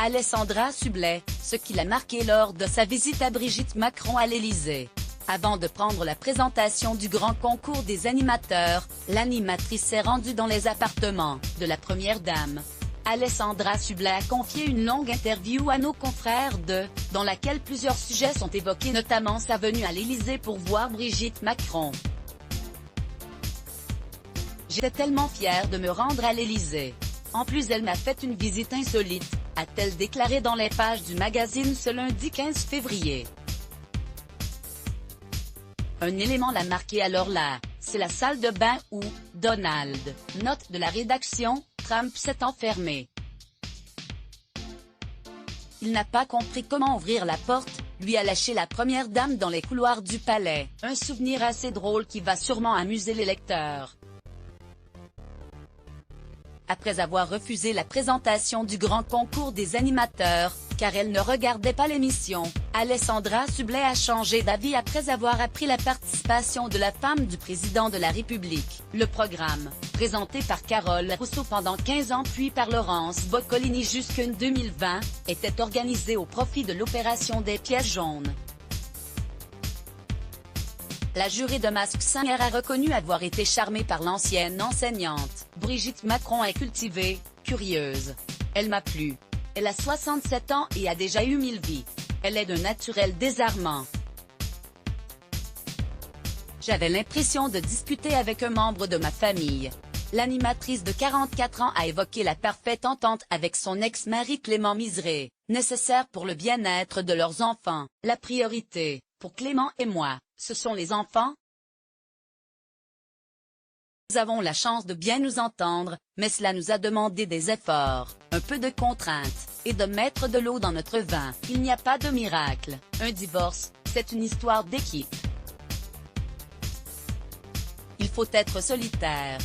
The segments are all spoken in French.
Alessandra Sublet, ce qui l'a marqué lors de sa visite à Brigitte Macron à l'Élysée. Avant de prendre la présentation du grand concours des animateurs, l'animatrice s'est rendue dans les appartements de la première dame. Alessandra Sublet a confié une longue interview à nos confrères dans laquelle plusieurs sujets sont évoqués, notamment sa venue à l'Élysée pour voir Brigitte Macron. J'étais tellement fière de me rendre à l'Élysée. En plus, elle m'a fait une visite insolite, a-t-elle déclaré dans les pages du magazine ce lundi 15 février. Un élément l'a marqué alors là, c'est la salle de bain où Donald, note de la rédaction, Trump s'est enfermé. Il n'a pas compris comment ouvrir la porte, lui a lâché la première dame dans les couloirs du palais, un souvenir assez drôle qui va sûrement amuser les lecteurs. Après avoir refusé la présentation du grand concours des animateurs, car elle ne regardait pas l'émission, Alessandra Sublet a changé d'avis après avoir appris la participation de la femme du président de la République. Le programme, présenté par Carole Rousseau pendant 15 ans puis par Laurence Boccolini jusqu'en 2020, était organisé au profit de l'opération des pièces jaunes. La jurée de Masked Singer a reconnu avoir été charmée par l'ancienne enseignante. Brigitte Macron est cultivée, curieuse. Elle m'a plu. Elle a 67 ans et a déjà eu 1000 vies. Elle est d'un naturel désarmant. J'avais l'impression de discuter avec un membre de ma famille. L'animatrice de 44 ans a évoqué la parfaite entente avec son ex-mari Clément Miseré, nécessaire pour le bien-être de leurs enfants. La priorité, pour Clément et moi, ce sont les enfants. Nous avons la chance de bien nous entendre, mais cela nous a demandé des efforts, un peu de contraintes, et de mettre de l'eau dans notre vin. Il n'y a pas de miracle. Un divorce, c'est une histoire d'équipe. Il faut être solitaire.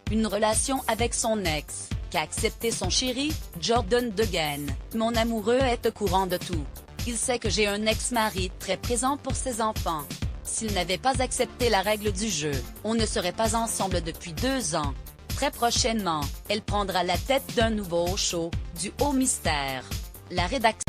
Une relation avec son ex, qu'a accepté son chéri, Jordan Degaine. Mon amoureux est au courant de tout. Il sait que j'ai un ex-mari très présent pour ses enfants. S'il n'avait pas accepté la règle du jeu, on ne serait pas ensemble depuis 2 ans. Très prochainement, elle prendra la tête d'un nouveau show, du Haut Mystère. La rédaction